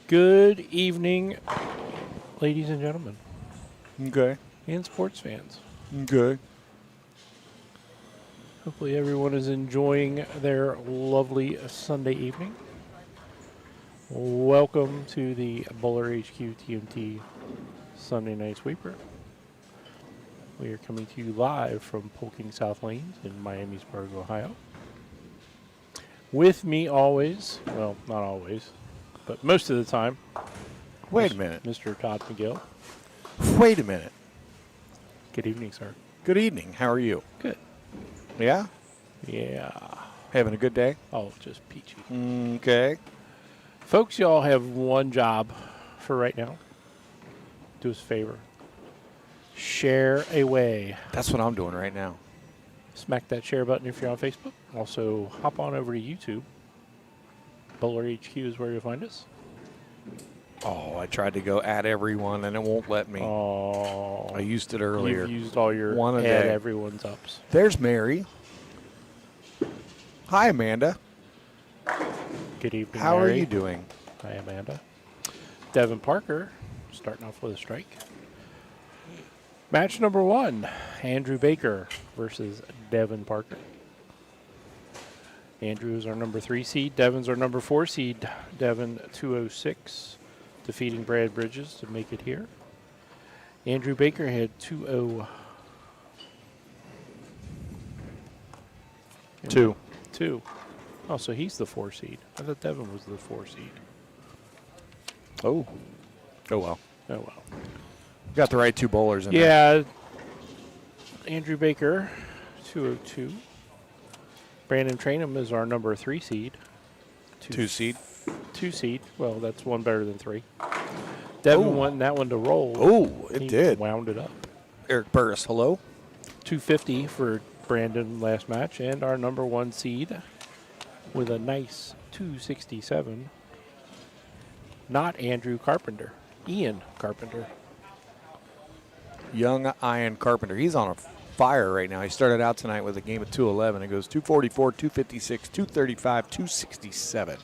Good evening, ladies and gentlemen. Okay. And sports fans. Okay. Hopefully everyone is enjoying their lovely Sunday evening. Welcome to the BowlerHQ TMT Sunday Night Sweeper. We are coming to you live from Poelking South Lanes in Miamisburg, Ohio. With me always, well, not always, but most of the time. Wait a minute. Mr. Todd McGill. Wait a minute. Good evening, sir. Good evening. How are you? Good. Yeah? Yeah. Having a good day? Oh, just peachy. Okay. Folks, y'all have one job for right now. Do us a favor. Share away. That's what I'm doing right now. Smack that share button if you're on Facebook. Also, hop on over to YouTube. BowlerHQ is where you'll find us. Oh, I tried to go at everyone and it won't let me. Oh, I used it earlier. You've used all your One a add day. everyone's ups. There's Mary. Hi, Amanda. Good evening, How Mary. are you doing? Hi, Amanda. Devin Parker starting off with a strike. Match number 1, Andrew Baker versus Devin Parker. Andrew is our number 3 seed. Devin's our number 4 seed. Devin 206, defeating Brad Bridges to make it here. Andrew Baker had 2-0. 2. Oh, so he's the 4 seed. I thought Devin was the 4 seed. Oh. Oh, well. Oh, well. Got the right two bowlers in there. Yeah. Andrew Baker, 202. Brandon Trainham is our number 3 seed. 2 seed. 2 seed. Well, that's one better than 3. Devin won that one to roll. Oh, it He did. Wound it up. Eric Burris, hello. 250 for Brandon last match. And our number 1 seed with a nice 267. Not Andrew Carpenter. Ian Carpenter. Young Ian Carpenter. He's on a fire right now. He started out tonight with a game of 211. It goes 244, 256, 235, 267.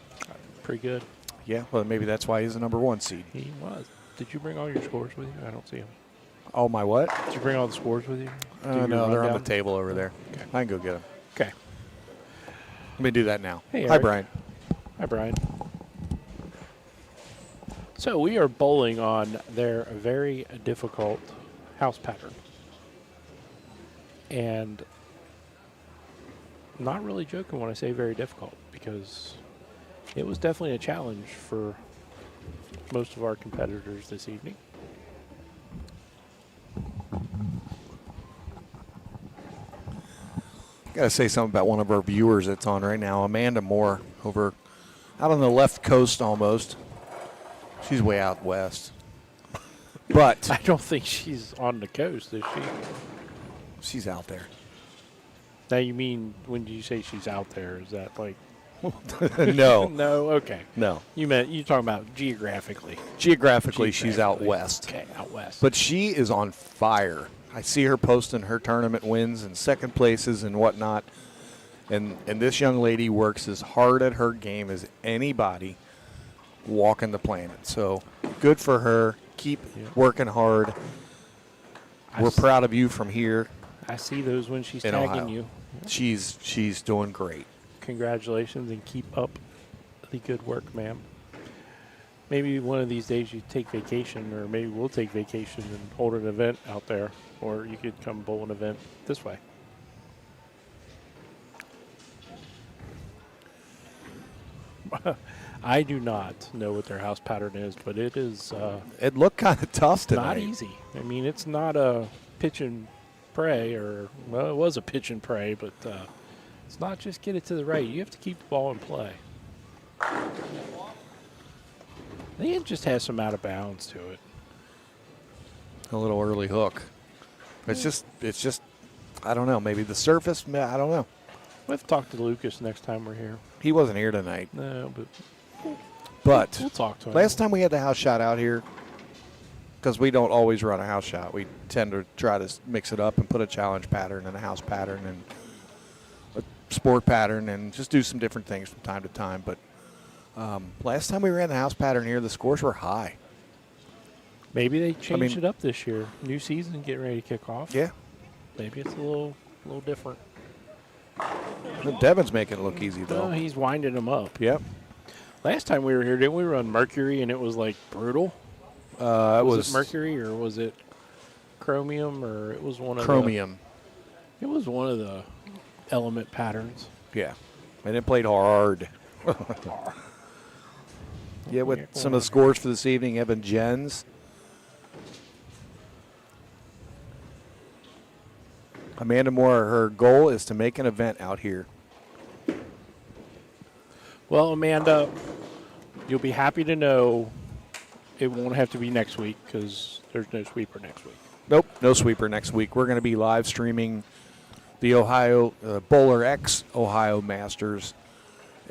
Pretty good. Yeah, well, maybe that's why he's the number 1 seed. He was. Did you bring all your scores with you? I don't see them. Oh, my what? Did you bring all the scores with you? Do Oh, your no, they're on rundown? the table over there. Okay. I can go get them. Okay. Let me do that now. Hey, Hi, Eric. Brian. Hi, Brian. So we are bowling on their very difficult house pattern. And not really joking when I say very difficult, because it was definitely a challenge for most of our competitors this evening. Got to say something about one of our viewers that's on right now, Amanda Moore, over out on the left coast almost. She's way out west. But I don't think she's on the coast, is she? she's out there. Now, you mean, when you say she's out there, is that like... No. No? Okay. No. You're talking about geographically. Geographically, she's out Geographically. west. Okay, out west. But she is on fire. I see her posting her tournament wins and second places and whatnot. And this young lady works as hard at her game as anybody walking the planet. So good for her. Keep working hard. We're proud of you from here I see those when she's in tagging Ohio. you. She's doing great. Congratulations, and keep up the good work, ma'am. Maybe one of these days you take vacation, or maybe we'll take vacation and hold an event out there, or you could come bowl an event this way. I do not know what their house pattern is, but it is It looked kind of tough tonight. not easy. I mean, it's not a pitch and pray, or, well, it was a pitch and pray, but it's not just get it to the right. You have to keep the ball in play. It just has some out of bounds to it. A little early hook. It's just, I don't know. Maybe the surface. I don't know. We'll have to talk to Lucas next time we're here. He wasn't here tonight. No, but But we'll talk to him. last time we had the house shot out here, because we don't always run a house shot. We tend to try to mix it up and put a challenge pattern and a house pattern and a sport pattern and just do some different things from time to time. But Last time we ran the house pattern here, the scores were high. Maybe they changed mean- it up this year. New season getting ready to kick off. Yeah. Maybe it's a little different. Devin's making it look easy, No, though. he's winding them up. Yep. Last time we were here, didn't we run Mercury and it was like brutal? It Was it Mercury or was it Chromium or it was one of Chromium. it was one of the element patterns. Yeah. And it played hard. Yeah, with Yeah, some of the scores for this evening, Evan Jens. Amanda Moore, her goal is to make an event out here. Well, Amanda, you'll be happy to know it won't have to be next week because there's no sweeper next week. Nope, no sweeper next week. We're going to be live streaming the Ohio BowlerHQ Ohio Masters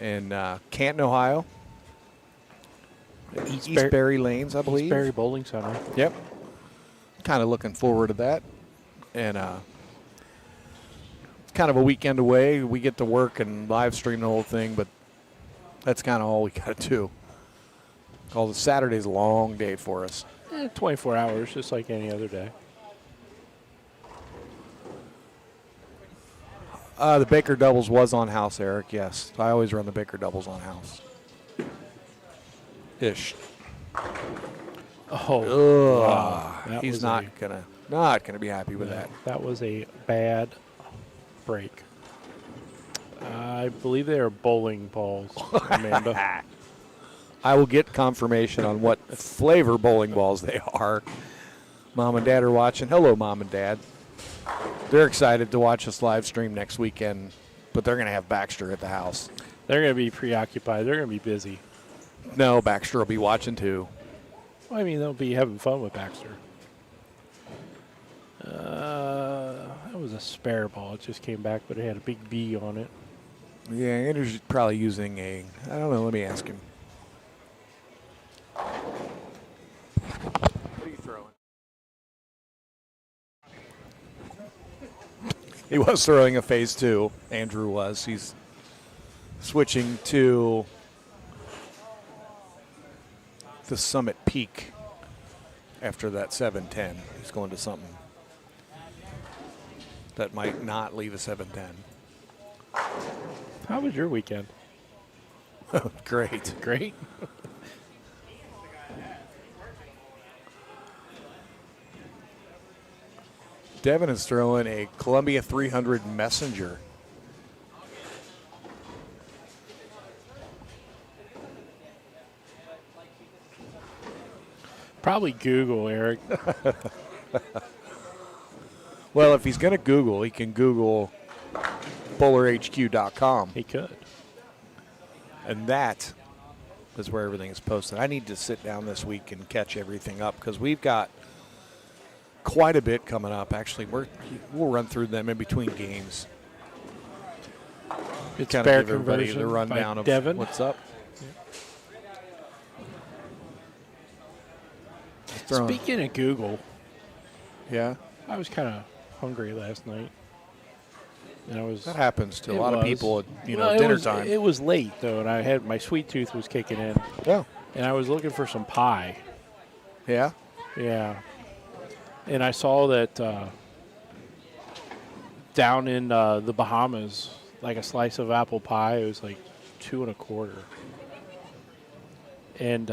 in Canton, Ohio. Eastbury Lanes, I believe. Eastbury Bowling Center. Yep. Kind of looking forward to that. And it's kind of a weekend away. We get to work and live stream the whole thing, but that's kind of all we got to do. All the Saturday's a long day for us. 24 hours, just like any other day. The Baker doubles was on house, Eric. Yes, I always run the Baker doubles on house. Ish. Oh, wow. That He's was not gonna be happy with that. That was a bad break. I believe they are bowling balls, Amanda. I will get confirmation on what flavor bowling balls they are. Mom and Dad are watching. Hello, Mom and Dad. They're excited to watch us live stream next weekend, but they're going to have Baxter at the house. They're going to be preoccupied. They're going to be busy. No, Baxter will be watching too. Well, I mean, they'll be having fun with Baxter. That was a spare ball. It just came back, but it had a big B on it. Yeah, Andrew's probably using I don't know, let me ask him. What are you throwing? He was throwing a phase 2. Andrew was. He's switching to the Summit Peak after that 710. He's going to something that might not leave a 710. How was your weekend? Great. Great. Devin is throwing a Columbia 300 Messenger. Probably Google, Eric. Well, if he's going to Google, he can Google BowlerHQ.com. He could. And that is where everything is posted. I need to sit down this week and catch everything up because we've got quite a bit coming up. Actually, we'll run through them in between games. It's Kind spare of give everybody the conversion rundown by of Devin. what's up. Speaking of Google, Yeah, I was kind of hungry last night. And I was. that happens to a It lot of was. people at Well, dinner it was, time. It was late though, and I had my sweet tooth was kicking in, Yeah, and I was looking for some pie. yeah. Yeah, and I saw that down in the Bahamas, like a slice of apple pie, it was like $2.25, and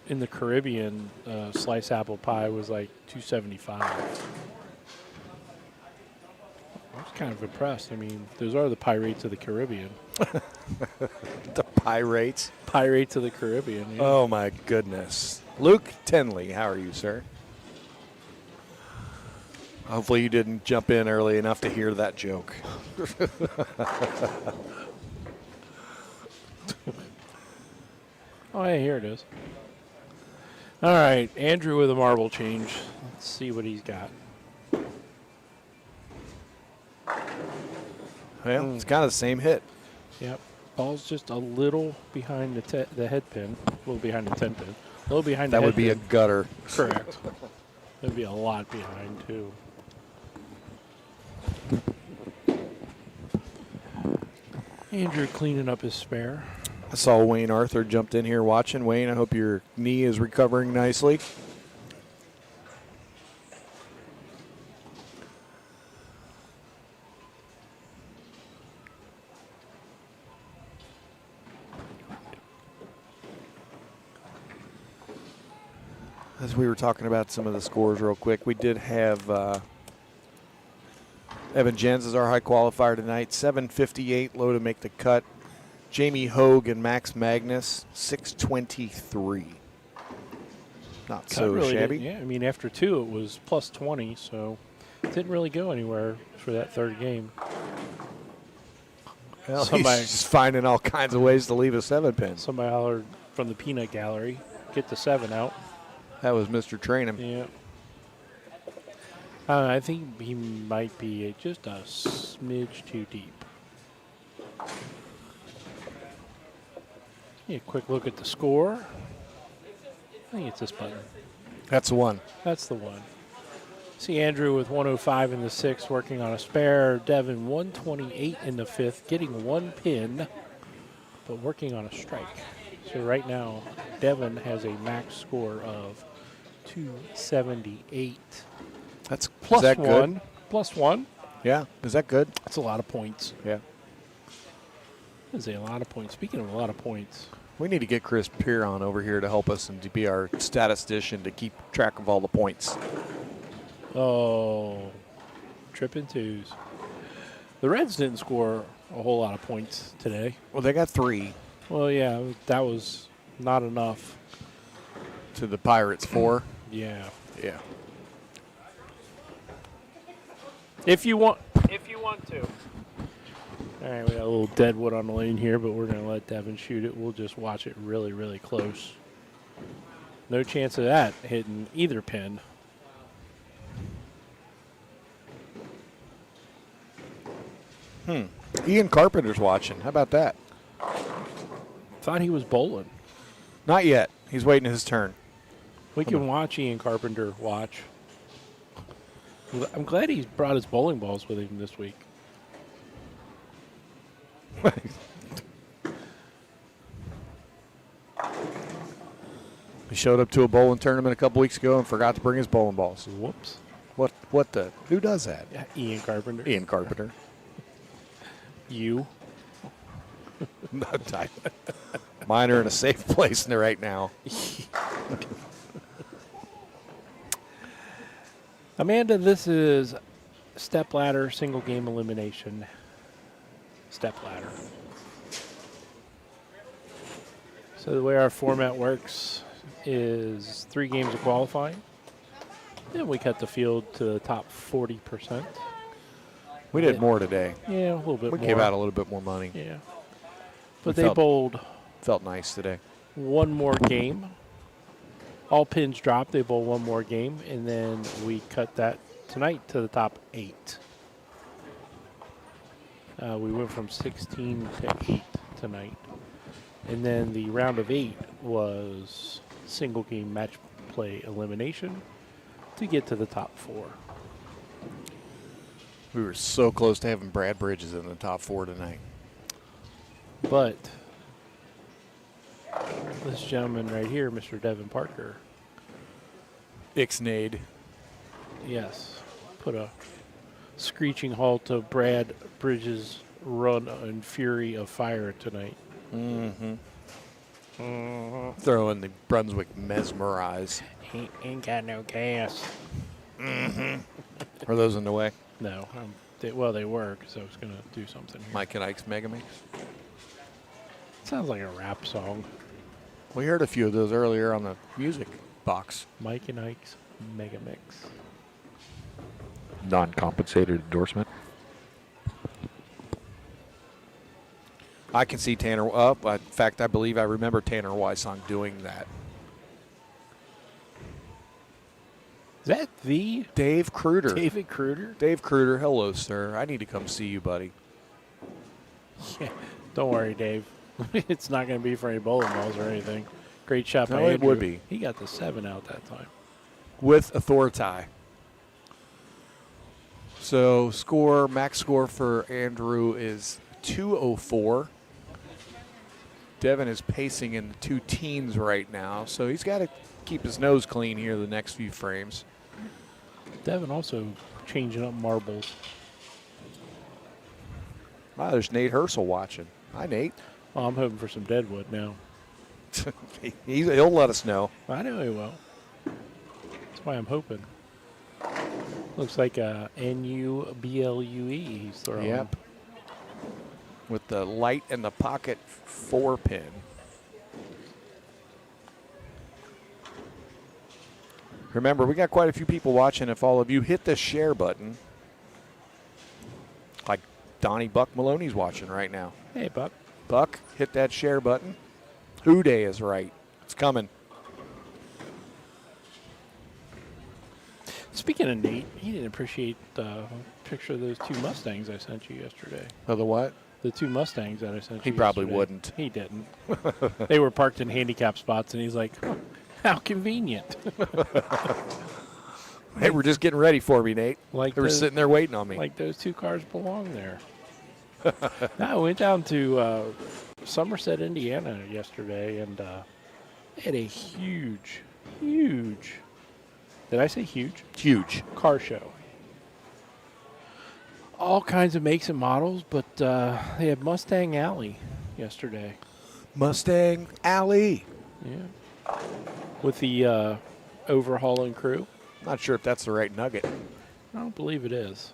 in the Caribbean, slice apple pie was like $2.75. I was kind of impressed. I mean, those are the pirates of the Caribbean. The Pirates. Pirates of the Caribbean. Yeah. Oh my goodness. Luke Tenley, how are you, sir? Hopefully you didn't jump in early enough to hear that joke. Oh, hey, here it is. All right, Andrew with a marble change. Let's see what he's got. Well, it's kind of the same hit. Yep. Ball's just a little behind the head pin. A little behind the 10 pin. A little behind That the head would be a pin. gutter. Correct. That'd be a lot behind, too. Andrew cleaning up his spare. I saw Wayne Arthur jumped in here watching. Wayne, I hope your knee is recovering nicely. As we were talking about some of the scores real quick, we did have Evan Jens is our high qualifier tonight, 758, low to make the cut. Jamie Hogue and Max Magnus, 623. Not so really shabby. Yeah, I mean, after 2, it was plus 20, so it didn't really go anywhere for that third game. Well, he's just finding all kinds of ways to leave a 7-pin. Somebody hollered from the peanut gallery, get the 7 out. That was Mr. Trainham. Yeah. I think he might be just a smidge too deep. Yeah, quick look at the score. I think it's this button. That's the one. That's the one. See Andrew with 105 in the 6th, working on a spare. Devin 128 in the 5th, getting 1 pin, but working on a strike. So right now, Devin has a max score of 278. Is Plus that 1. good? Plus 1. Yeah. Is that good? That's a lot of points. Yeah. That's a lot of points. Speaking of a lot of points. We need to get Chris Piron over here to help us and to be our statistician to keep track of all the points. Oh, tripping 2s. The Reds didn't score a whole lot of points today. Well, they got 3. Well, yeah, that was not enough. To the Pirates 4. Yeah. Yeah. If you want to. All right, we got a little dead wood on the lane here, but we're going to let Devin shoot it. We'll just watch it really, really close. No chance of that hitting either pin. Ian Carpenter's watching. How about that? Thought he was bowling. Not yet. He's waiting his turn. We can watch Ian Carpenter watch. I'm glad he's brought his bowling balls with him this week. He showed up to a bowling tournament a couple weeks ago and forgot to bring his bowling balls. Whoops. What the? Who does that? Yeah, Ian Carpenter. Ian Carpenter. You. Mine are in a safe place right now. Amanda, this is step ladder, single game elimination. Step ladder. So the way our format works is 3 games of qualifying. Then we cut the field to the top 40%. We did more today. Yeah, a little bit more. We gave out a little bit more money. Yeah. But they bowled. Felt nice today. 1 more game. All pins dropped. They bowl 1 more game. And then we cut that tonight to the top 8. We went from 16 to 8 tonight. And then the round of 8 was single game match play elimination to get to the top 4. We were so close to having Brad Bridges in the top 4 tonight. But this gentleman right here, Mr. Devin Parker. Ixnade. Yes. Put a screeching halt to Brad Bridges' run and fury of fire tonight. Mm-hmm. Throw in the Brunswick Mesmerize. Ain't got no gas. Mm-hmm. Are those in the way? No. They were, because I was going to do something here. Mike and Ike's Mega Mix. Sounds like a rap song. We heard a few of those earlier on the music box. Mike and Ike's Mega Mix. Non-compensated endorsement. I can see Tanner up. In fact, I believe I remember Tanner Wysong doing that. Is that the Dave Kruder? David Kruder? Dave Kruder, hello, sir. I need to come see you, buddy. Yeah. Don't worry, Dave. It's not going to be for any bowling balls or anything. Great shot by No, it Andrew. would be. He got the 7 out that time. With authority. So max score for Andrew is 204. Devin is pacing in the 2 teens right now, so he's got to keep his nose clean here the next few frames. Devin also changing up marbles. Wow, there's Nate Herschel watching. Hi, Nate. Well, I'm hoping for some Deadwood now. He'll let us know. I know he will. That's why I'm hoping. Looks like a NUBLUE he's throwing. Yep. With the light and the pocket 4-pin. Remember, we got quite a few people watching. If all of you hit the share button, like Donnie Buck Maloney's watching right now. Hey, Buck. Buck, hit that share button. Who Day is right. It's coming. Speaking of Nate, he didn't appreciate the picture of those 2 Mustangs I sent you yesterday. Oh, the what? The 2 Mustangs that I sent you He probably yesterday. wouldn't. He didn't. They were parked in handicap spots, and he's like, "Huh, how convenient." Hey, we're just getting ready for me, Nate. Like They were sitting there waiting on me. Like those 2 cars belong there. Now, I went down to Somerset, Indiana yesterday, and had a huge, did I say huge? Huge. Car show. All kinds of makes and models, but they had Mustang Alley yesterday. Mustang Alley. Yeah. With the overhauling crew. Not sure if that's the right nugget. I don't believe it is.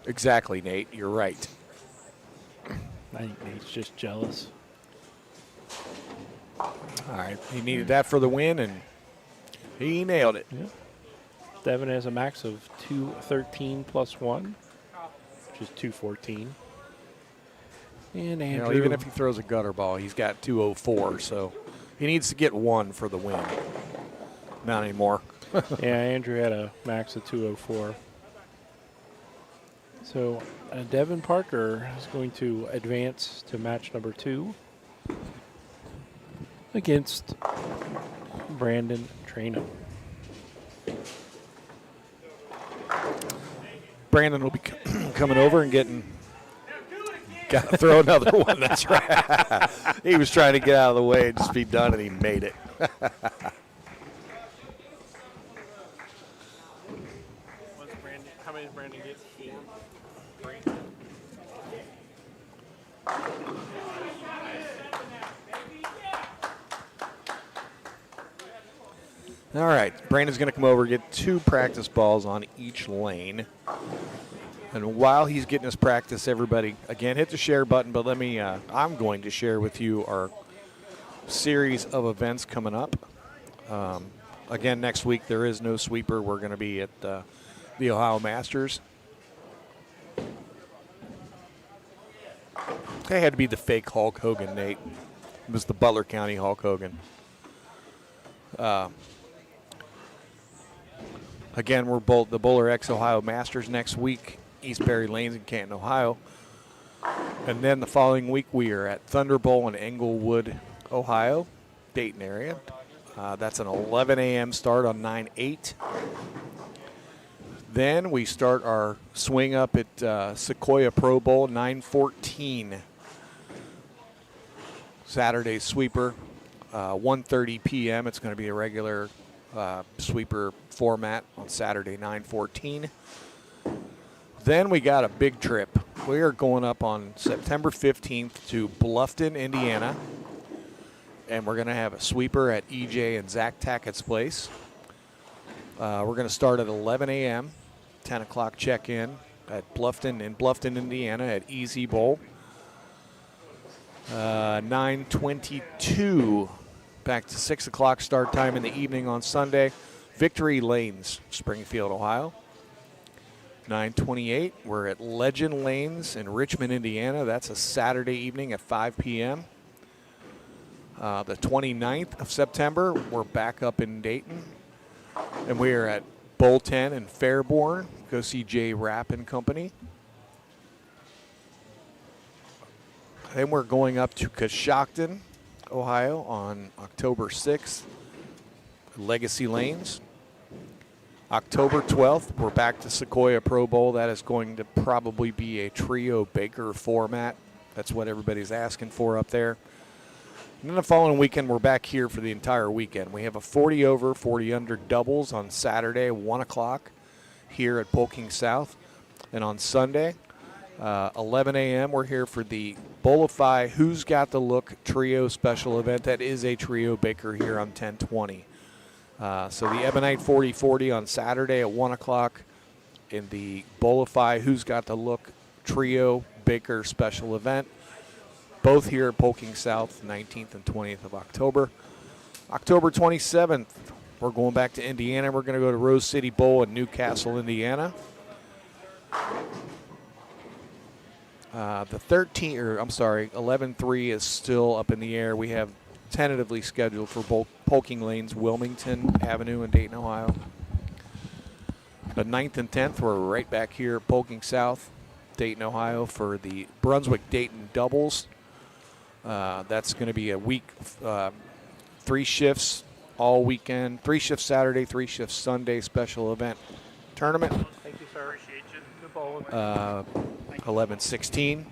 Exactly, Nate. You're right. I think Nate's just jealous. All right. He needed that for the win, and he nailed it. Yeah. Devin has a max of 213 plus 1, which is 214. And Andrew, You know, even if he throws a gutter ball, he's got 204, so he needs to get 1 for the win. Not anymore. yeah, Andrew had a max of 204. So Devin Parker is going to advance to match number 2 against Brandon Trainum. Brandon will be coming over and got to throw another one. That's right. He was trying to get out of the way and just be done, and he made it. How many does Brandon get? 4. All right. Brandon's going to come over, get 2 practice balls on each lane. And while he's getting his practice, everybody, again, hit the share button. But I'm going to share with you our series of events coming up. Again, next week there is no sweeper. We're going to be at the Ohio Masters. They had to be the fake Hulk Hogan, Nate. It was the Butler County Hulk Hogan. Again, we're both the BowlerHQ Ohio Masters next week, East Berry Lanes in Canton, Ohio. And then the following week, we are at Thunder Bowl in Englewood, Ohio, Dayton area. That's an 11 a.m. start on 9/8. Then we start our swing up at Sequoia Pro Bowl, 9/14. Saturday sweeper, 1:30 p.m. It's going to be a regular sweeper format on Saturday, 9/14. Then we got a big trip. We are going up on September 15th to Bluffton, Indiana. And we're going to have a sweeper at EJ and Zach Tackett's place. We're going to start at 11 a.m., 10 o'clock check-in at Bluffton, Indiana at Easy Bowl. 9:22, back to 6 o'clock start time in the evening on Sunday. Victory Lanes, Springfield, Ohio. 9:28, we're at Legend Lanes in Richmond, Indiana. That's a Saturday evening at 5 p.m. The 29th of September, we're back up in Dayton. And we are at Bowl 10 in Fairborn. Go see Jay Rapp and Company. Then we're going up to Coshocton, Ohio on October 6th. Legacy Lanes. October 12th, we're back to Sequoia Pro Bowl. That is going to probably be a trio Baker format. That's what everybody's asking for up there. And then the following weekend, we're back here for the entire weekend. We have a 40 over, 40 under doubles on Saturday, 1 o'clock here at Poelking South. And on Sunday, 11 a.m., we're here for the BowlerHQ Who's Got the Look trio special event. That is a trio Baker here on 1020. So the Ebonite 40-40 on Saturday at 1 o'clock in the BowlerHQ Who's Got the Look trio Baker special event. Both here at Poelking South, 19th and 20th of October. October 27th, we're going back to Indiana. We're going to go to Rose City Bowl in Newcastle, Indiana. The 11-3 is still up in the air. We have tentatively scheduled for both Poelking Lanes, Wilmington Avenue in Dayton, Ohio. The 9th and 10th, we're right back here at Poelking South, Dayton, Ohio, for the Brunswick-Dayton doubles. That's going to be a week, 3 shifts all weekend, 3 shifts Saturday, 3 shifts Sunday special event tournament. Thank you, sir. Appreciate you. Good bowling. 11-16,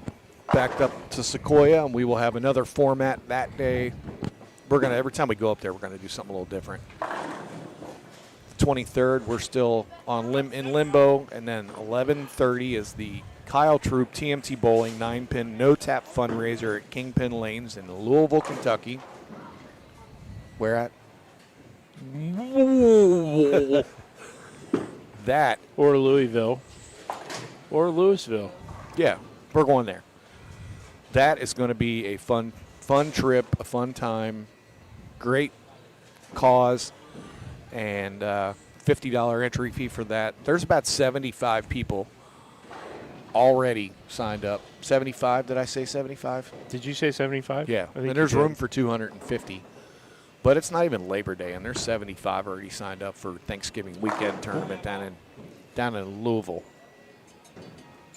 backed up to Sequoia, and we will have another format that day. We're gonna, every time we go up there, we're gonna do something a little different. 23rd, we're still on in limbo, and then 11:30 is the Kyle Troop TMT Bowling 9-pin no-tap fundraiser at Kingpin Lanes in Louisville, Kentucky. Where at? That. Or Louisville. Or Louisville. Yeah, we're going there. That is going to be a fun trip, a fun time, great cause, and $50 entry fee for that. There's about 75 people already signed up. 75, did I say 75? Did you say 75? Yeah, I think and there's you did. room for 250. But it's not even Labor Day, and there's 75 already signed up for Thanksgiving weekend tournament down in Louisville.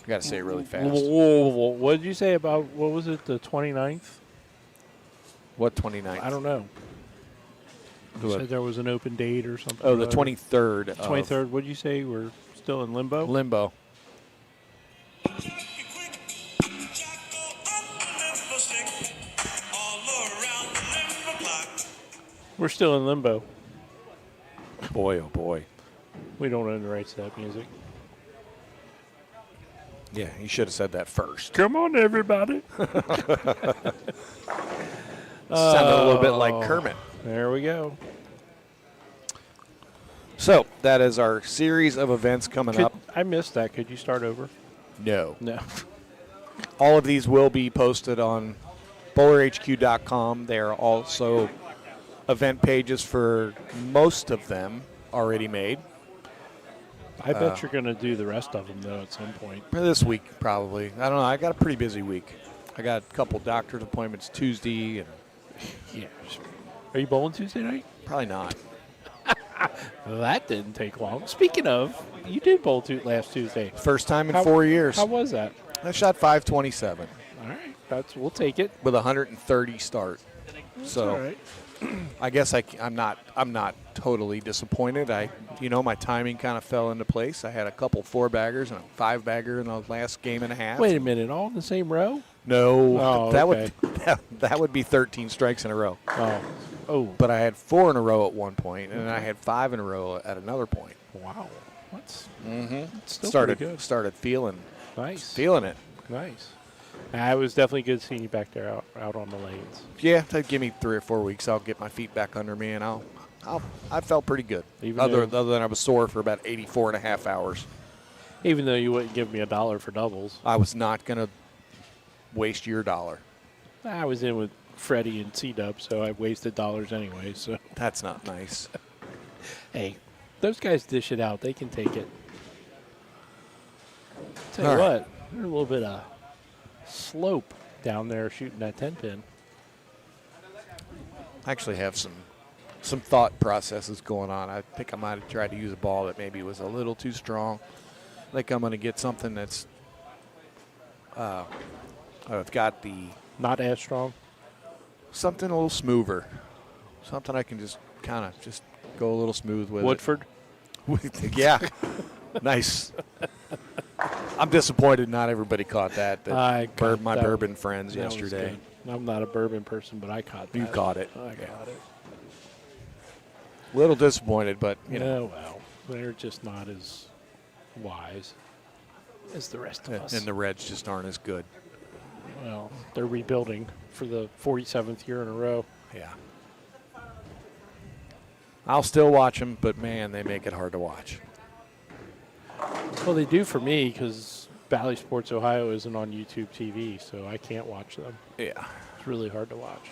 I got to say it really fast. Whoa. What did you say about, what was it, the 29th? What 29th? I don't know. You What? said there was an open date or something. Oh, the 23rd. 23rd. What did you say? We're still in limbo? Limbo. We're still in limbo. Boy, oh boy. We don't own the rights to that music. Yeah, you should have said that first. Come on, everybody. Sounded a little bit like Kermit. There we go. So that is our series of events coming up. I missed that. Could you start over? No. No. All of these will be posted on BowlerHQ.com. They are also event pages for most of them already made. I bet you're going to do the rest of them, though, at some point. For this week, probably. I don't know. I got a pretty busy week. I got a couple doctor's appointments Tuesday, and Yeah. Are you bowling Tuesday night? probably not. That didn't take long. Speaking of, you did bowl last Tuesday. First time in 4 years. How was that? I shot 527 All right. We'll take it. with a 130 start. So All right. I guess I'm not totally disappointed. My timing kind of fell into place. I had a couple 4-baggers and a 5-bagger in the last game and a half. Wait a minute. All in the same row? No, Oh, that okay. that would be 13 strikes in a row. Oh. But I had 4 in a row at one point, and then I had 5 in a row at another point. Wow. That's still Started pretty good. started feeling Nice. it. Nice. It was definitely good seeing you back there out on the lanes. Yeah, give me 3 or 4 weeks. I'll get my feet back under me, and I felt pretty good. Other than I was sore for about 84 and a half hours. Even though you wouldn't give me $1 for doubles. I was not going to waste your dollar. I was in with Freddie and C-Dub, so I wasted dollars anyway. So That's not nice. hey, those guys dish it out. They can take it. Tell you All right. what, there's a little bit of slope down there shooting that 10-pin. I actually have some thought processes going on. I think I might have tried to use a ball that maybe was a little too strong. I think I'm going to get something that's I've got Not as strong. something a little smoother. Something I can just kind of just go a little smooth with. Woodford. Yeah. Nice. I'm disappointed not everybody caught that. I caught My that. bourbon friends That was yesterday. good. I'm not a bourbon person, but I caught that. You caught it. I got it. Little disappointed, but you know. Well, they're just not as wise as the rest of us. And the Reds just aren't as good. Well, they're rebuilding for the 47th year in a row. Yeah. I'll still watch them, but man, they make it hard to watch. Well, they do for me because Bally Sports Ohio isn't on YouTube TV, so I can't watch them. Yeah. It's really hard to watch.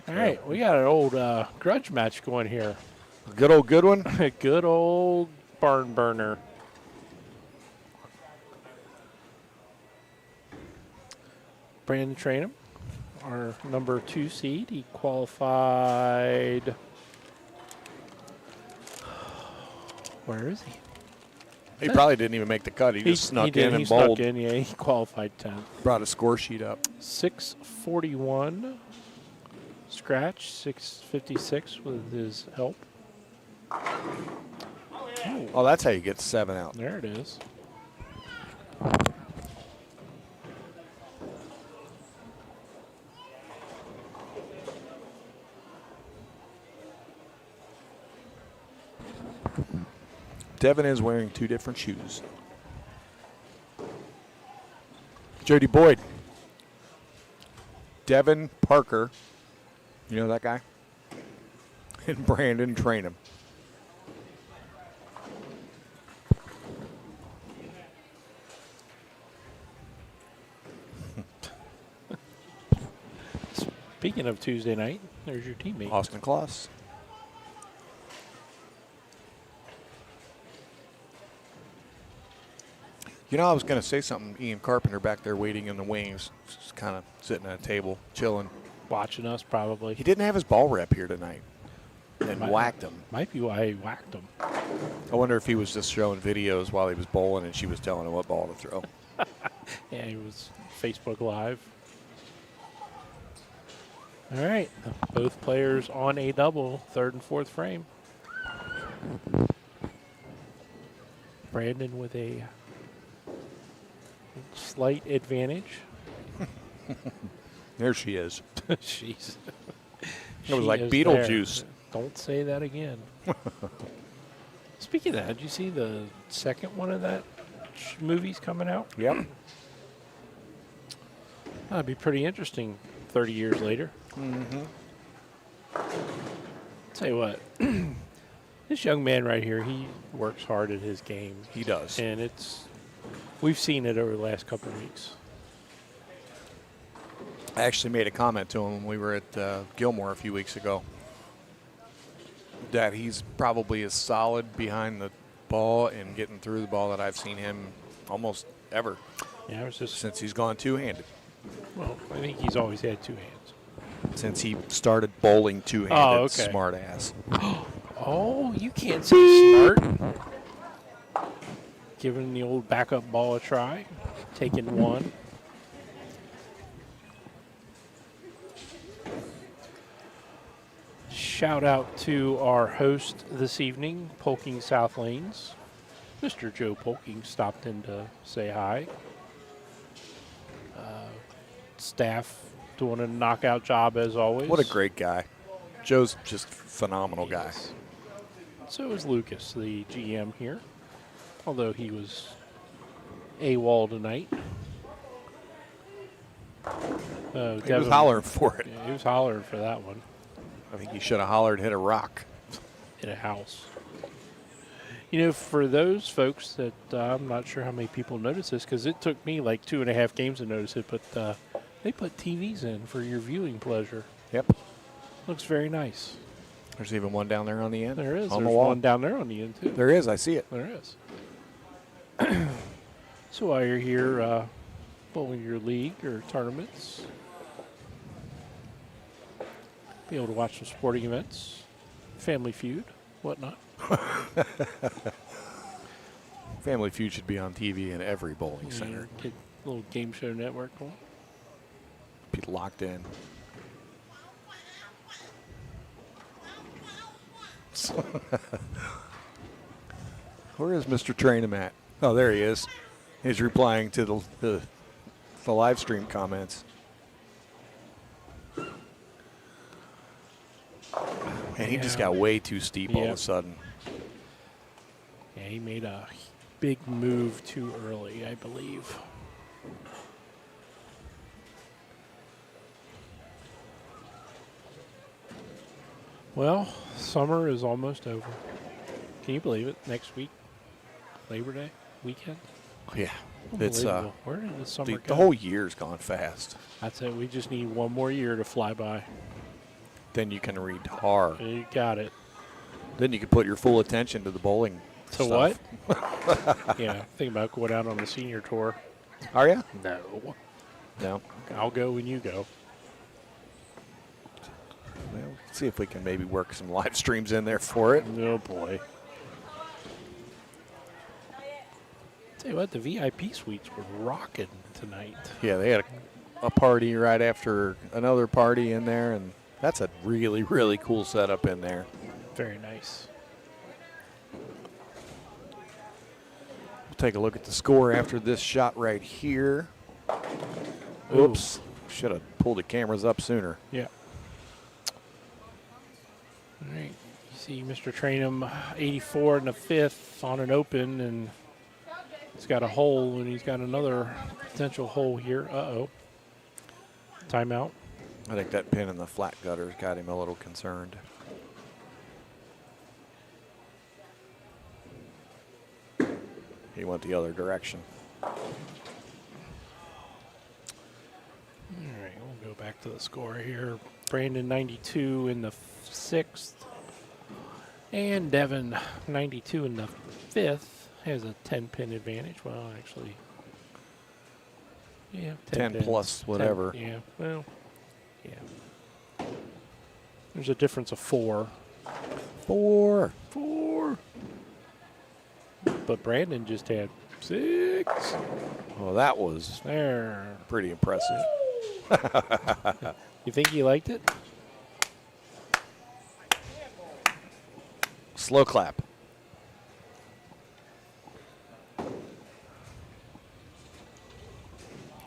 All right, we got an old grudge match going here. Good one. A good old barn burner. Brandon Trainum, our number 2 seed. He qualified. Where is he? He probably didn't even make the cut. He just snuck in and bowled. Snuck in, yeah. He qualified 10th. Brought a score sheet up. 641 scratch, 656 with his help. Oh, that's how you get 7 out. There it is. Devin is wearing 2 different shoes. Jody Boyd. Devin Parker. You know that guy? And Brandon Trainum. Speaking of Tuesday night, there's your teammate. Austin Kloss. You know, I was going to say something. Ian Carpenter back there waiting in the wings, just kind of sitting at a table, chilling. Watching us, probably. He didn't have his ball rep here tonight and whacked him. Might be why he whacked him. I wonder if he was just showing videos while he was bowling and she was telling him what ball to throw. Yeah, he was Facebook Live. All right. Both players on a double, 3rd and 4th frame. Brandon with a slight advantage. There she is. Jeez. It was She like is Beetlejuice. there. Don't say that again. Speaking of that, did you see the second one of that movie's coming out? Yep. That'd be pretty interesting 30 years later. Mm-hmm. Tell you what, this young man right here, he works hard at his game. He does. And we've seen it over the last couple of weeks. I actually made a comment to him when we were at Gilmore a few weeks ago that he's probably as solid behind the ball and getting through the ball that I've seen him almost ever Yeah, I was just, since he's gone two-handed. well, I think he's always had 2 hands. Since he started bowling two-handed, Oh, okay. smart ass. Oh, you can't say smart. Giving the old backup ball a try. Taking one. Shout out to our host this evening, Poelking South Lanes. Mr. Joe Poelking stopped in to say hi. Staff doing a knockout job as always. What a great guy. Joe's just a phenomenal guy. Yes. So is Lucas, the GM here, although he was AWOL tonight. He was hollering for it. Yeah, he was hollering for that one. I think he should have hollered, hit a rock. In a house. You know, for those folks that I'm not sure how many people notice this, because it took me like 2.5 games to notice it, but they put TVs in for your viewing pleasure. Yep. Looks very nice. There's even one down there on the end. There is. On There's the wall. one down there on the end, too. There is. I see it. There is. So while you're here bowling your league or tournaments, be able to watch some sporting events, Family Feud, whatnot. Family Feud should be on TV in every bowling center. Get a little game show network going. Be locked in. Where is Mr. Trainham at? Oh, there he is. He's replying to the live stream comments. And he just got way too steep all of a sudden. Yeah, he made a big move too early, I believe. Well, summer is almost over. Can you believe it? Next week, Labor Day weekend. Yeah, it's Unbelievable. Where did the summer go? the whole year's gone fast. That's it. We just need one more year to fly by. Then you can read hard. You got it. Then you can put your full attention to the bowling. To stuff. what? Yeah, think about going out on the senior tour. Are you? No. No. I'll go when you go. Well, see if we can maybe work some live streams in there for it. Oh, boy. Tell you what, the VIP suites were rocking tonight. Yeah, they had a party right after another party in there, and that's a really, really cool setup in there. Very nice. We'll take a look at the score after this shot right here. Ooh. Oops. Should have pulled the cameras up sooner. Yeah. All right. You see Mr. Trainham, 84 in the fifth on an open, and he's got a hole, and he's got another potential hole here. Uh-oh. Timeout. I think that pin in the flat gutter's got him a little concerned. He went the other direction. All right, we'll go back to the score here. Brandon, 92 in the sixth. And Devin, 92 in the fifth. Has a 10-pin advantage. Well, actually, yeah, 10 pins. plus whatever. 10, yeah, well, yeah. There's a difference of 4. 4. But Brandon just had 6. Well, that was There. pretty impressive. You think he liked it? Slow clap.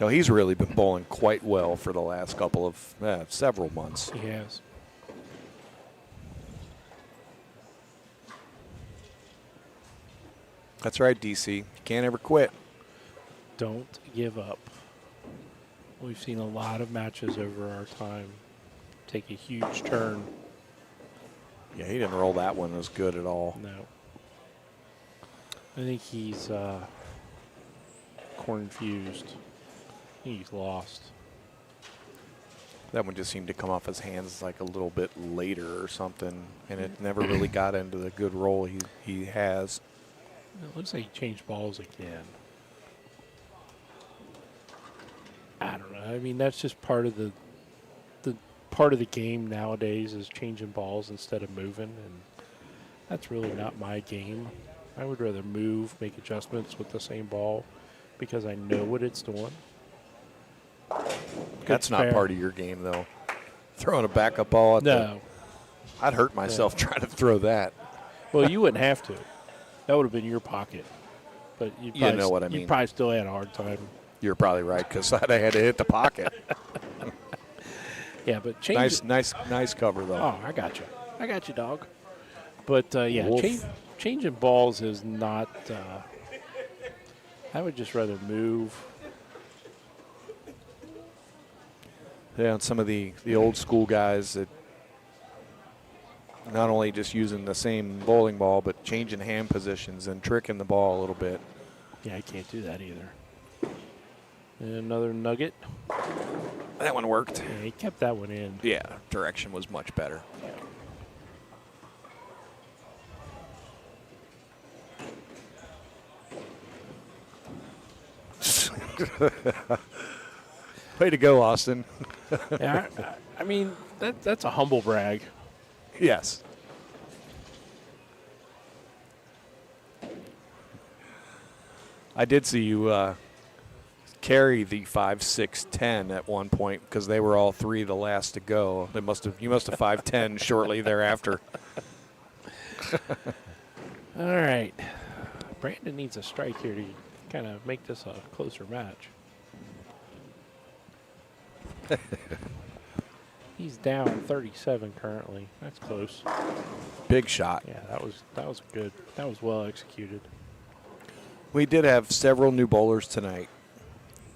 No, he's really been bowling quite well for the last couple of several months. He has. That's right, DC. You can't ever quit. Don't give up. We've seen a lot of matches over our time take a huge turn. Yeah, he didn't roll that one as good at all. No. I think he's confused. He's lost. That one just seemed to come off his hands like a little bit later or something, and it never really got into the good roll he has. It looks like he changed balls again. I don't know. I mean, that's just part of the part of the game nowadays is changing balls instead of moving, and that's really not my game. I would rather move, make adjustments with the same ball because I know what it's doing. That's not part of your game, though. Throwing a backup ball at No. I'd hurt myself trying to throw that. Well, you wouldn't have to. That would have been your pocket. But you know what I mean. You probably still had a hard time. You're probably right, because I had to hit the pocket. Yeah, but change. Nice cover, though. Oh, I got you. I got you, dog. But, yeah, Wolf. changing balls is not I would just rather move. Yeah, and some of the old school guys that not only just using the same bowling ball, but changing hand positions and tricking the ball a little bit. Yeah, I can't do that either. And another nugget. That one worked. Yeah, he kept that one in. Yeah, direction was much better. Way to go, Austin. Yeah, I mean, that's a humble brag. Yes. I did see you carry the 5, 6, 10 at one point because they were all three the last to go. You must have 5-10 shortly thereafter. All right. Brandon needs a strike here to kind of make this a closer match. He's down 37 currently. That's close. Big shot. Yeah, that was good. That was well executed. We did have several new bowlers tonight,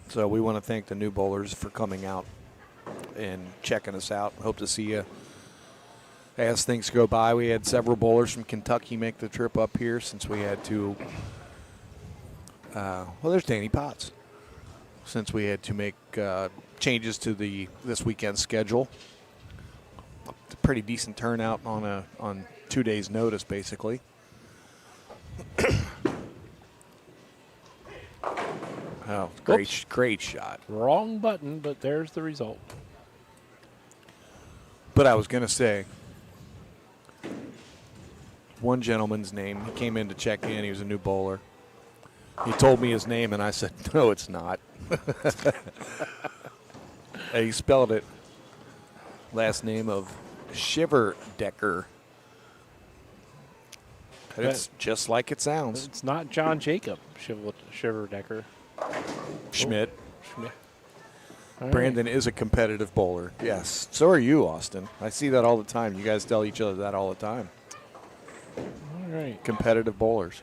so we want to thank the new bowlers for coming out and checking us out. Hope to see you as things go by. We had several bowlers from Kentucky make the trip up here since we had to. Well, there's Danny Potts. Since we had to make changes to this weekend's schedule, it's a pretty decent turnout on 2 days' notice, basically. Oh, great shot. Wrong button, but there's the result. But I was going to say, one gentleman's name, he came in to check in. He was a new bowler. He told me his name, and I said, no, it's not. And he spelled it, last name of Shiverdecker. And it's just like it sounds. It's not John Jacob Shiverdecker. Schmidt. Schmidt. All Brandon is a competitive bowler. Yes. So are you, Austin. I see that all the time. You guys tell each other that all the time. All right. Competitive bowlers.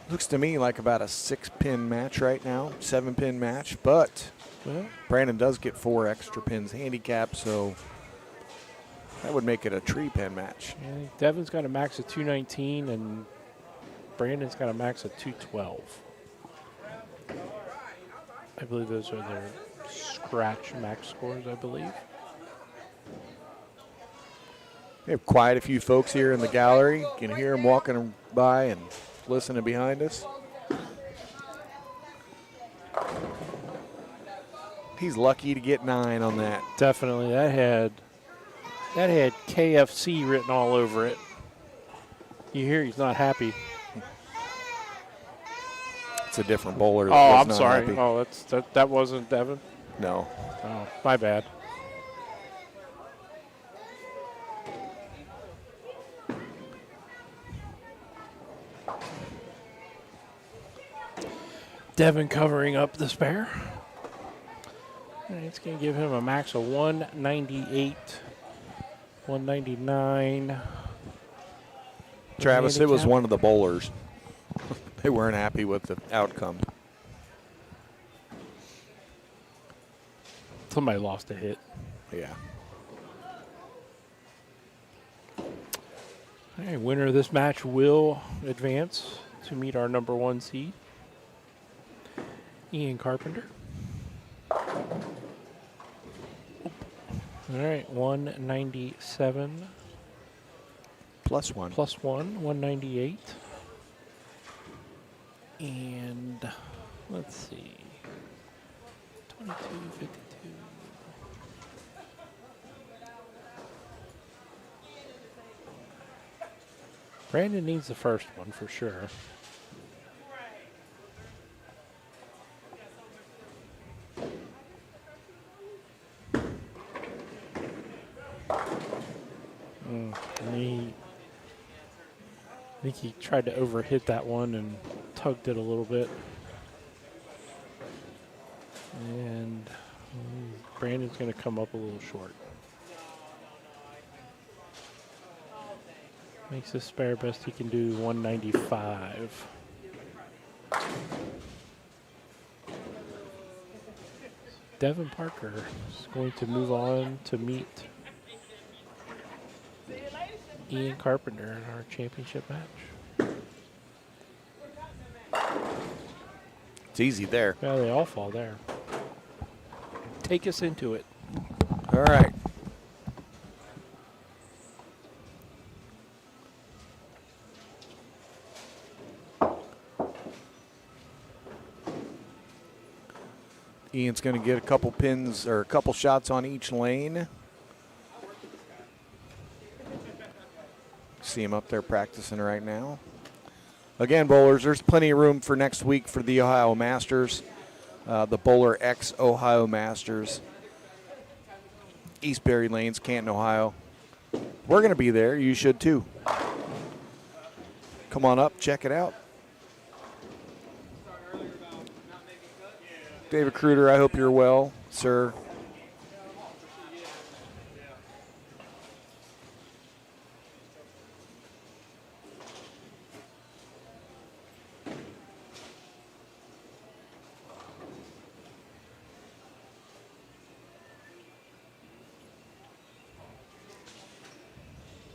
Looks to me like about a 6-pin match right now, 7-pin match, but Well, Brandon does get 4 extra pins handicap, so that would make it a 3-pin match. yeah, Devin's got a max of 219, and Brandon's got a max of 212. I believe those are their scratch max scores, I believe. We have quite a few folks here in the gallery. You can hear them walking by and listening behind us. He's lucky to get 9 on that. Definitely. That had KFC written all over it. You hear he's not happy. It's a different bowler. Oh, That was I'm not sorry. happy. Oh, that wasn't Devin? No. Oh, my bad. Devin covering up the spare. All right, it's going to give him a max of 198, 199. Travis, it was Handicap. one of the bowlers. They weren't happy with the outcome. Somebody lost a hit. Yeah. All right, winner of this match will advance to meet our number 1 seed, Ian Carpenter. All right, 197 +1. plus 1, 198. And let's see, 22, 52. Brandon needs the first one for sure. And I think he tried to overhit that one and tugged it a little bit. And Brandon's going to come up a little short. Makes his spare best he can do 195. Devin Parker is going to move on to meet Ian Carpenter in our championship match. It's easy there. Yeah, they all fall there. Take us into it. All right. Ian's going to get a couple pins or a couple shots on each lane. See him up there practicing right now. Again, bowlers, there's plenty of room for next week for the Ohio Masters, the BowlerHQ Ohio Masters, Eastbury Lanes, Canton, Ohio. We're going to be there. You should too. come on up, check it out. David Kruder, I hope you're well, sir.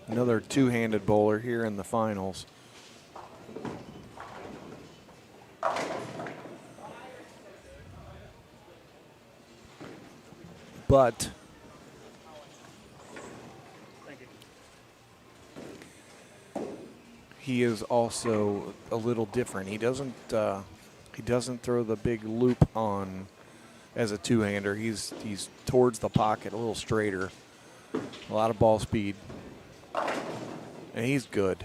Another two-handed bowler here in the finals. But he is also a little different. He doesn't throw the big loop on as a two-hander. He's towards the pocket, a little straighter, a lot of ball speed, and he's good.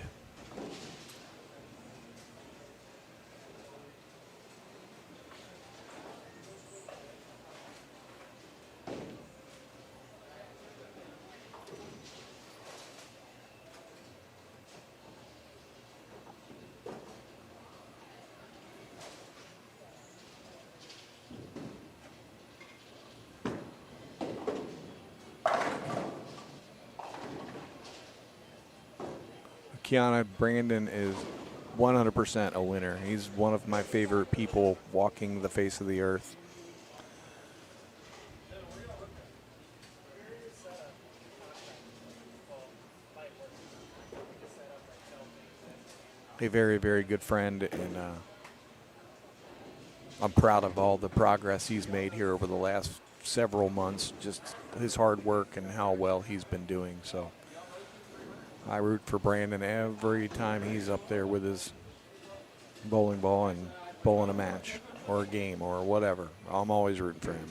Kiana Brandon is 100% a winner. He's one of my favorite people walking the face of the earth. A very, very good friend, and I'm proud of all the progress he's made here over the last several months, just his hard work and how well he's been doing. So I root for Brandon every time he's up there with his bowling ball and bowling a match or a game or whatever. I'm always rooting for him.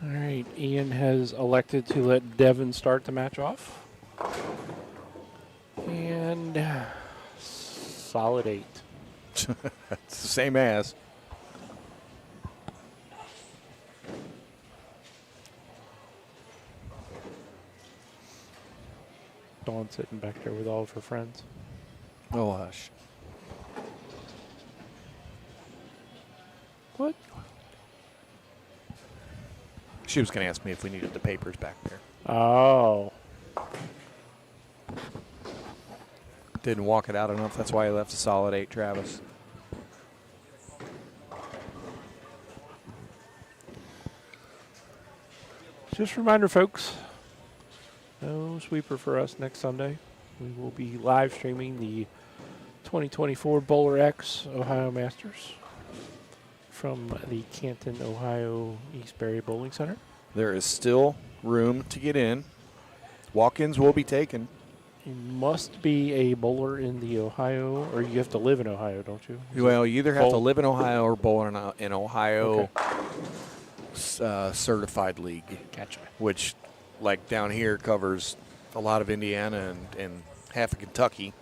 All right, Ian has elected to let Devin start the match off. And solid 8. It's the same as. Dawn sitting back there with all of her friends. Oh, hush. What? She was going to ask me if we needed the papers back there. Oh. Didn't walk it out enough. That's why I left a solid 8, Travis. Just a reminder, folks, no sweeper for us next Sunday. We will be live streaming the 2024 BowlerHQ Ohio Masters from the Canton, Ohio Eastbury Bowling Center. There is still room to get in. Walk-ins will be taken. You must be a bowler in the Ohio, or you have to live in Ohio, don't you? Well, you either have to bowl? live in Ohio or bowl in an Ohio Okay. certified league, Gotcha. which, like down here, covers a lot of Indiana and half of Kentucky.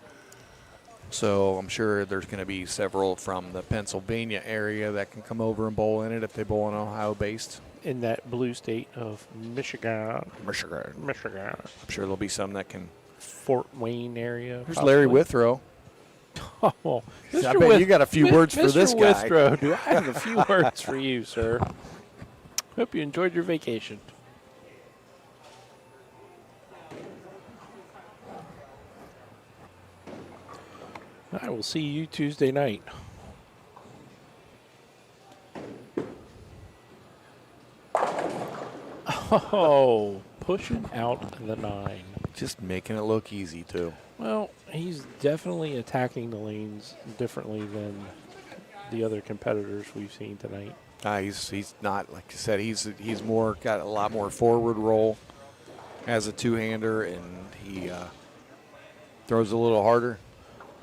So I'm sure there's going to be several from the Pennsylvania area that can come over and bowl in it if they bowl in Ohio-based. In that blue state of Michigan. Michigan. Michigan. I'm sure there'll be some that can. Fort Wayne area. There's possibly. Larry Withrow. Oh, I bet you got a few words for this guy. Mr. Withrow, do I have a few words for you, sir? Hope you enjoyed your vacation. I will see you Tuesday night. Oh, pushing out the 9. Just making it look easy, too. Well, he's definitely attacking the lanes differently than the other competitors we've seen tonight. He's not, like I said, he's more got a lot more forward roll as a two-hander, and he throws a little harder.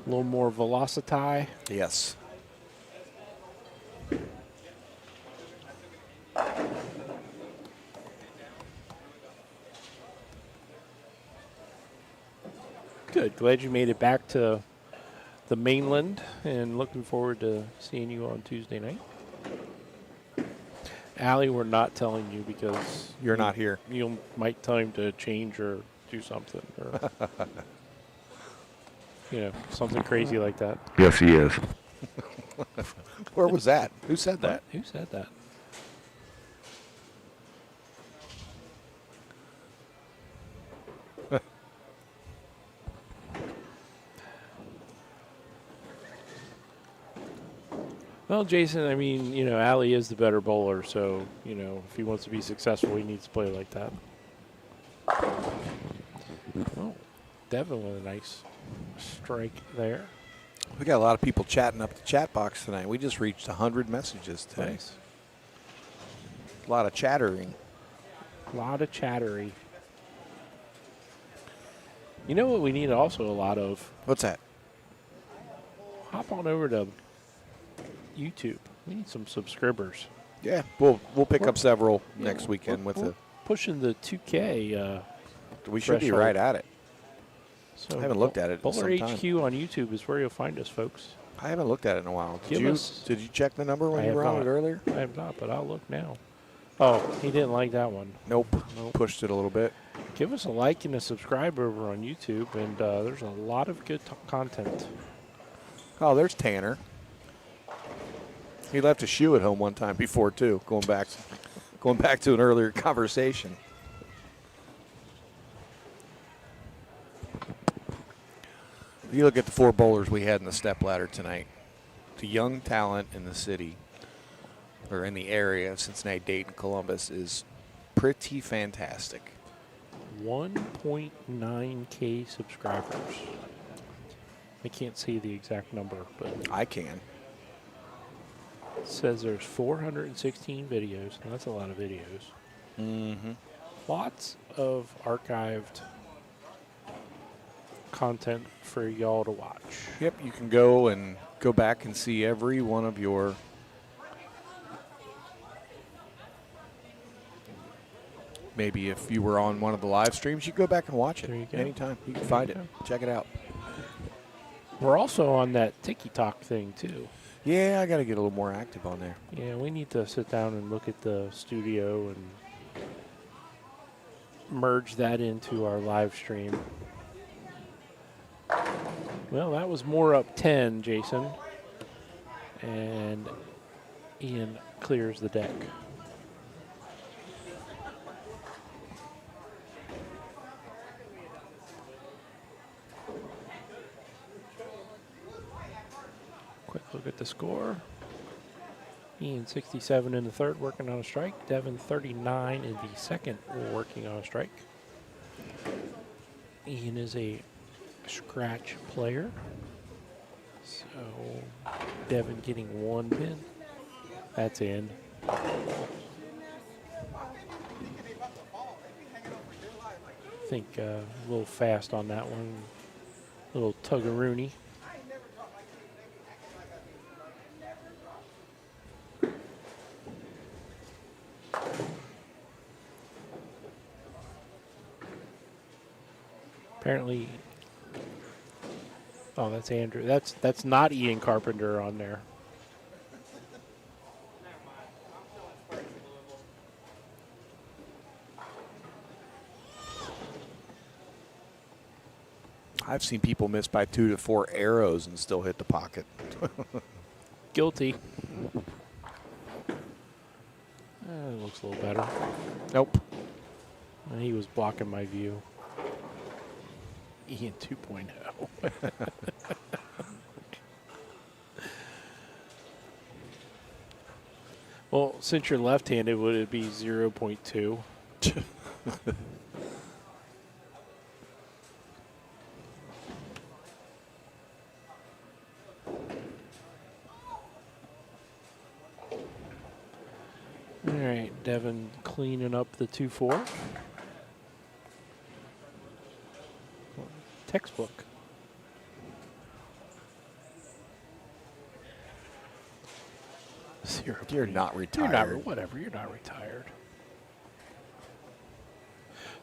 A little more velocity. Yes. Good. Glad you made it back to the mainland, and looking forward to seeing you on Tuesday night. Allie, we're not telling you because You're not here. You might tell him to change or do something, or something crazy like that. Yes, he is. Where was that? Who said that? Who said that? Well, Jason, I mean, Allie is the better bowler, so, if he wants to be successful, he needs to play like that. Oh, Devin with a nice strike there. We got a lot of people chatting up the chat box tonight. We just reached 100 messages today. Nice. A lot of chattering. A lot of chattery. You know what we need also a lot of? What's that? Hop on over to YouTube. We need some subscribers. Yeah, we'll pick We're- up several next weekend with we're the. pushing the 2K. We should be threshold. right at it. So I haven't looked at it in some time. BowlerHQ on YouTube is where you'll find us, folks. I haven't looked at it in a while. Give us- Did you check the number when I you have were on not. it earlier? I have not, but I'll look now. Oh, he didn't like that one. Nope. Nope. Pushed it a little bit. Give us a like and a subscribe over on YouTube, and there's a lot of good content. Oh, there's Tanner. He left a shoe at home one time before too. Going back to an earlier conversation. You look at the 4 bowlers we had in the step ladder tonight. The young talent in the city, or in the area of Cincinnati, Dayton, Columbus, is pretty fantastic. 1.9K subscribers. I can't see the exact number, but I can. it says there's 416 videos, and that's a lot of videos. Mm-hmm. Lots of archived content for y'all to watch. Yep, you can go back and see every one of your maybe if you were on one of the live streams, you go back and watch it There you go. anytime. You can There find you it. Check it out. We're also on that TikTok thing, too. Yeah, I got to get a little more active on there. Yeah, we need to sit down and look at the studio and merge that into our live stream. Well, that was more up 10, Jason. And Ian clears the deck. Quick look at the score. Ian 67 in the third, working on a strike. Devin 39 in the second, working on a strike. Ian is a scratch player. So Devin getting 1 pin. That's in. I think a little fast on that one. A little tug-a-rooney. Apparently, oh, that's Andrew. That's not Ian Carpenter on there. I've seen people miss by 2 to 4 arrows and still hit the pocket. Guilty. It looks a little better. Nope. He was blocking my view. Ian 2.0. Well, since you're left-handed, would it be 0.2? All right, Devin cleaning up the 2-4. Textbook. You're not You're retired. not, whatever, you're not retired.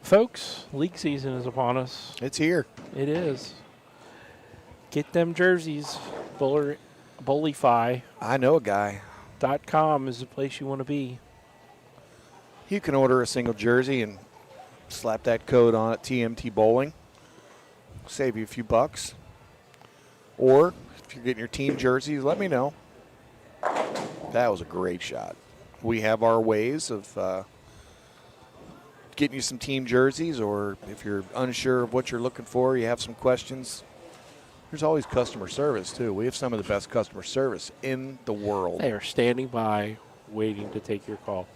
Folks, league season is upon us. It's here. It is. Get them jerseys. BowlerHQ.com I know a guy. is the place you want to be. You can order a single jersey and slap that code on it, TMT Bowling. Save you a few bucks. Or if you're getting your team jerseys, let me know. That was a great shot. We have our ways of getting you some team jerseys, or if you're unsure of what you're looking for, you have some questions, there's always customer service, too. We have some of the best customer service in the world. They are standing by, waiting to take your call.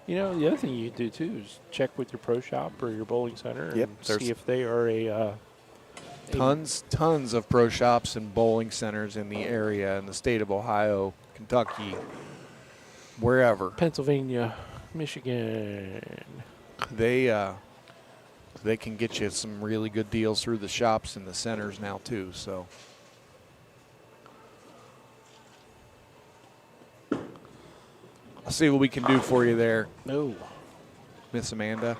You know, the other thing you do, too, is check with your pro shop or your bowling center Yep, and there's see if they are a Tons of pro shops and bowling centers in the area, in the state of Ohio, Kentucky, wherever. Pennsylvania, Michigan. They can get you some really good deals through the shops and the centers now too. So I'll see what we can do for you there, No. Miss Amanda.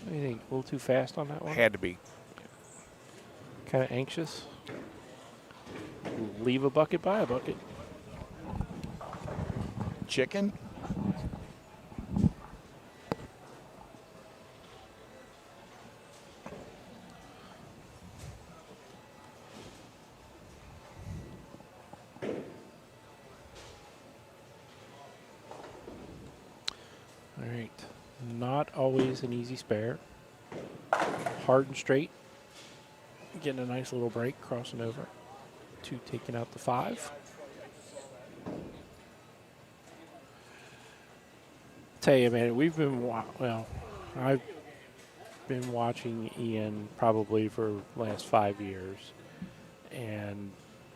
What do you think? A little too fast on that one? Had to be. Kind of anxious? Leave a bucket, buy a bucket. Chicken. All right. Not always an easy spare. Hard and straight. Getting a nice little break, crossing over. 2 taking out the 5. Tell you, man, we've been, I've been watching Ian probably for the last 5 years. And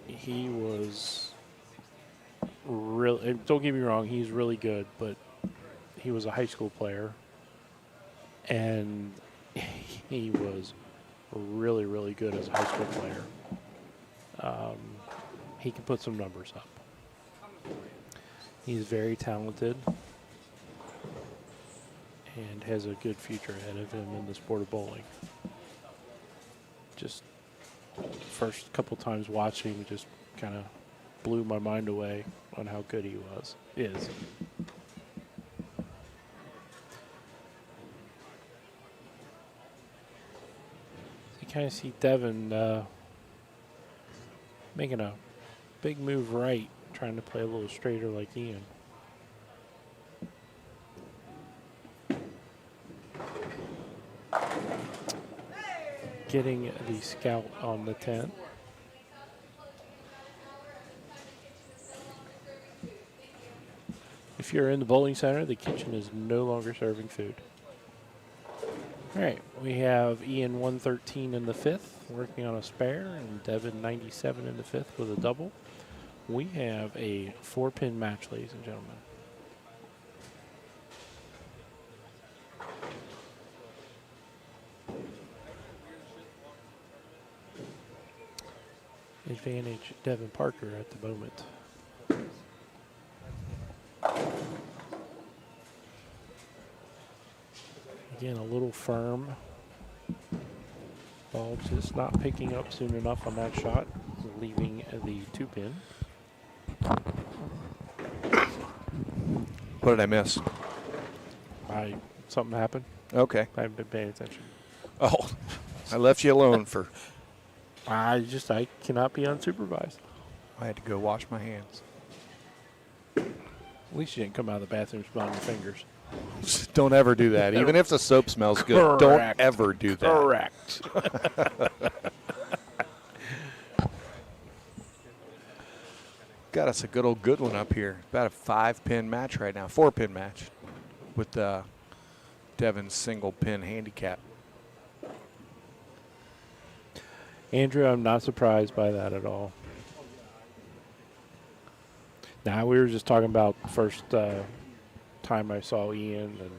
he was really, don't get me wrong, he's really good, but he was a high school player. And he was really, really good as a high school player. He can put some numbers up. He's very talented and has a good future ahead of him in the sport of bowling. Just first couple times watching just kind of blew my mind away on how good he is. You kind of see Devin making a big move right, trying to play a little straighter like Ian. Getting the scout on the 10. If you're in the bowling center, the kitchen is no longer serving food. All right, we have Ian 113 in the 5th, working on a spare, and Devin 97 in the 5th with a double. We have a 4-pin match, ladies and gentlemen. Advantage Devin Parker at the moment. Again, a little firm. Ball just not picking up soon enough on that shot, leaving the 2-pin. What did I miss? Something happened. Okay. I haven't been paying attention. Oh, I left you alone for. I cannot be unsupervised. I had to go wash my hands. At least you didn't come out of the bathroom smelling your fingers. Don't ever do that. Even if the soap smells good, Correct. don't ever do that. Correct. Got us a good one up here. About a 5-pin match right now, 4-pin match with Devin's single-pin handicap. Andrew, I'm not surprised by that at all. Now, we were just talking about the first time I saw Ian, and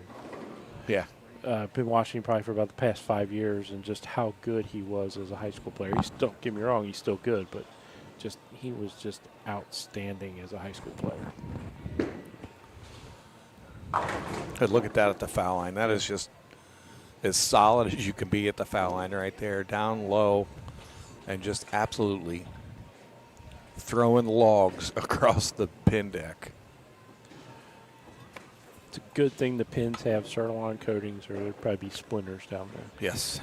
Yeah. I've been watching him probably for about the past 5 years, and just how good he was as a high school player. Don't get me wrong, he's still good, but he was just outstanding as a high school player. Hey, look at that at the foul line. That is just as solid as you can be at the foul line right there. Down low. and just absolutely throwing logs across the pin deck. It's a good thing the pins have Certalon coatings, or there'd probably be splinters down there. Yes.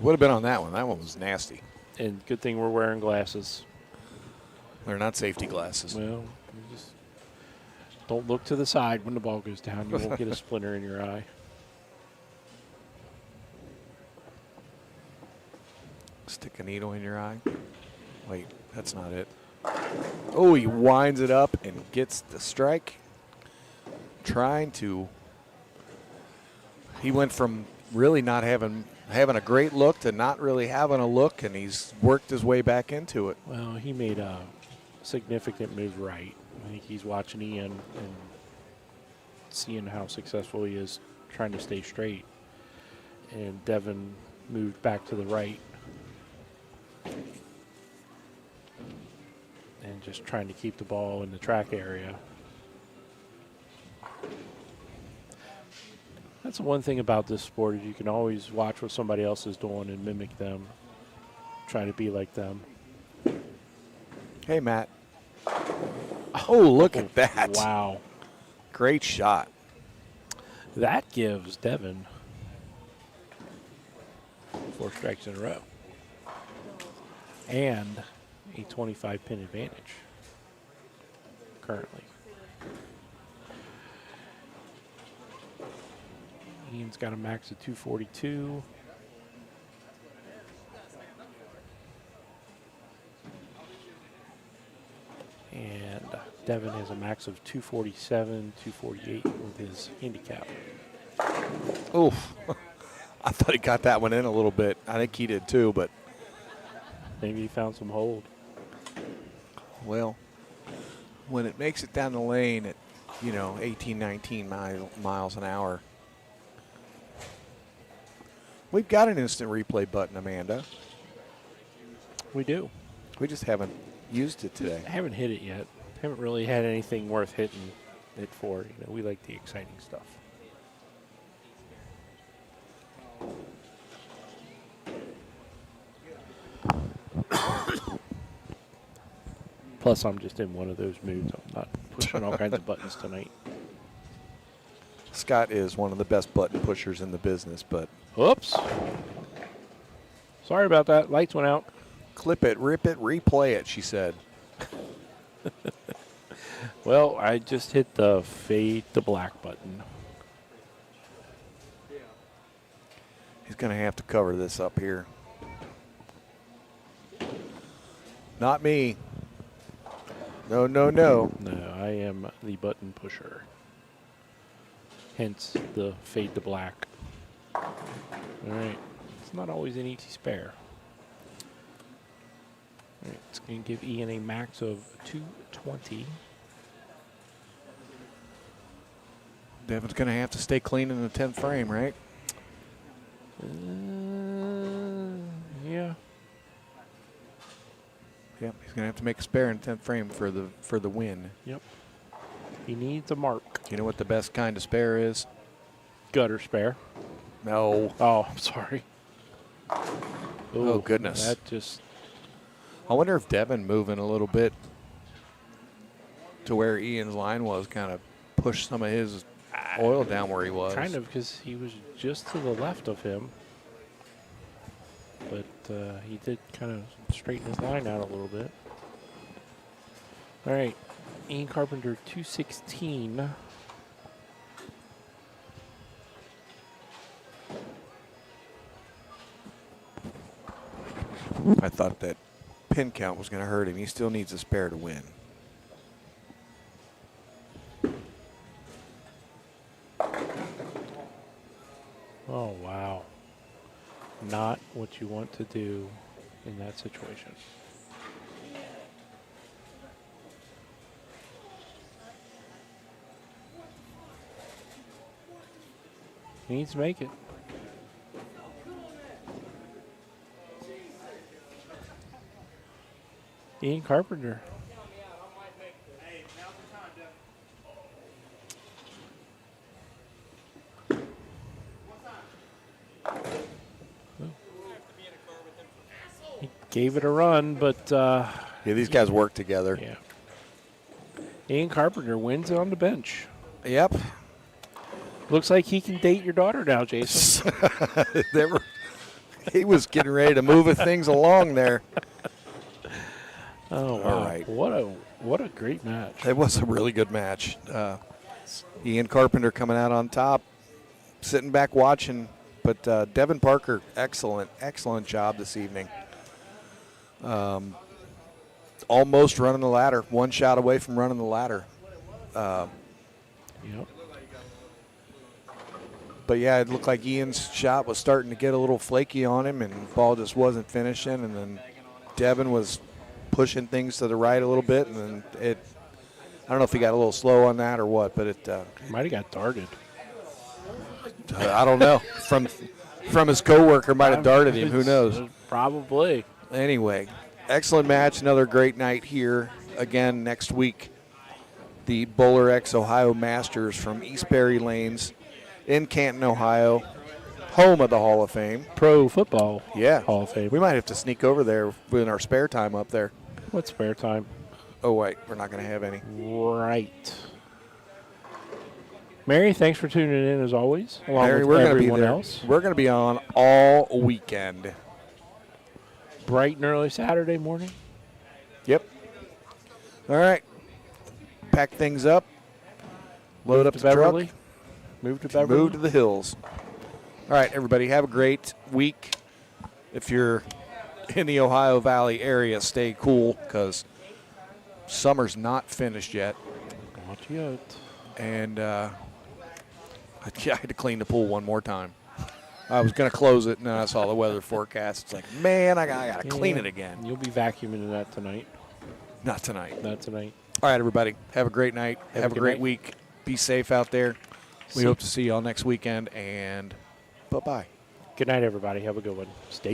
Would have been on that one. That one was nasty. And good thing we're wearing glasses. They're not safety glasses. Well, you just don't look to the side when the ball goes down. You won't get a splinter in your eye. Stick a needle in your eye. Wait, that's not it. Oh, he winds it up and gets the strike. Trying to. He went from really not having a great look to not really having a look, and he's worked his way back into it. Well, he made a significant move right. I think he's watching Ian and seeing how successful he is trying to stay straight. And Devin moved back to the right. And just trying to keep the ball in the track area. That's the one thing about this sport is you can always watch what somebody else is doing and mimic them, try to be like them. Hey, Matt. Oh, look at that. Wow. Great shot. That gives Devin 4 strikes in a row and a 25 pin advantage currently. Ian's got a max of 242. And Devin has a max of 247, 248 with his handicap. Oof. I thought he got that one in a little bit. I think he did too, but. Maybe he found some hold. Well, when it makes it down the lane at, 18, 19 miles an hour. We've got an instant replay button, Amanda. We do. We just haven't used it today. I haven't hit it yet. Haven't really had anything worth hitting it for. We like the exciting stuff. Plus, I'm just in one of those moods. I'm not pushing all kinds of buttons tonight. Scott is one of the best button pushers in the business, but Oops. Sorry about that. Lights went out. clip it, rip it, replay it, she said. Well, I just hit the fade to black button. He's going to have to cover this up here. Not me. No, no, no. No, I am the button pusher. Hence the fade to black. All right. It's not always an easy spare. All right, it's going to give Ian a max of 220. Devin's going to have to stay clean in the 10th frame, right? Yeah. Yep, he's going to have to make a spare in 10th frame for the win. Yep. He needs a mark. You know what the best kind of spare is? Gutter spare. No. Oh, I'm sorry. Oh, goodness. That just... I wonder if Devin moving a little bit to where Ian's line was kind of pushed some of his oil down where he was. Kind of, because he was just to the left of him. But he did kind of straighten his line out a little bit. All right. Ian Carpenter, 216. I thought that pin count was going to hurt him. He still needs a spare to win. Oh, wow. Not what you want to do in that situation. He needs to make it. Ian Carpenter. gave it a run, but Yeah, these guys work together. yeah. Ian Carpenter wins it on the bench. Yep. Looks like he can date your daughter now, Jason. He was getting ready to move things along there. Oh, wow. All right. What a great match. It was a really good match. Ian Carpenter coming out on top, sitting back watching. But Devin Parker, excellent job this evening. Almost running the ladder, one shot away from running the ladder. Yep. But yeah, it looked like Ian's shot was starting to get a little flaky on him, and the ball just wasn't finishing. And then Devin was pushing things to the right a little bit, and then I don't know if he got a little slow on that or what, but it Might have got darted. I don't know. From his coworker might have darted him. Who knows? Probably. Anyway, excellent match. Another great night here. Again, next week, the BowlerHQ Ohio Masters from Eastbury Lanes in Canton, Ohio, home of the Hall of Fame. Pro Football Yeah. Hall of Fame. We might have to sneak over there in our spare time up there. What spare time? Oh, wait, we're not going to have any. Right. Mary, thanks for tuning in as always, along Mary, with we're gonna be everyone there. else. We're going to be on all weekend. Bright and early Saturday morning. Yep. All right. Pack things up. Load up to the truck. Beverly. Move to Beverly. Move to the hills. All right, everybody, have a great week. If you're in the Ohio Valley area, stay cool because summer's not finished yet. Not yet. And I had to clean the pool one more time. I was going to close it, and then I saw the weather forecast. It's like, man, I got to clean it again. You'll be vacuuming that tonight. Not tonight. Not tonight. All right, everybody, have a great night. Have a good great night. week. Be safe out there. We See- hope to see you all next weekend, and bye-bye. Good night, everybody. Have a good one. Stay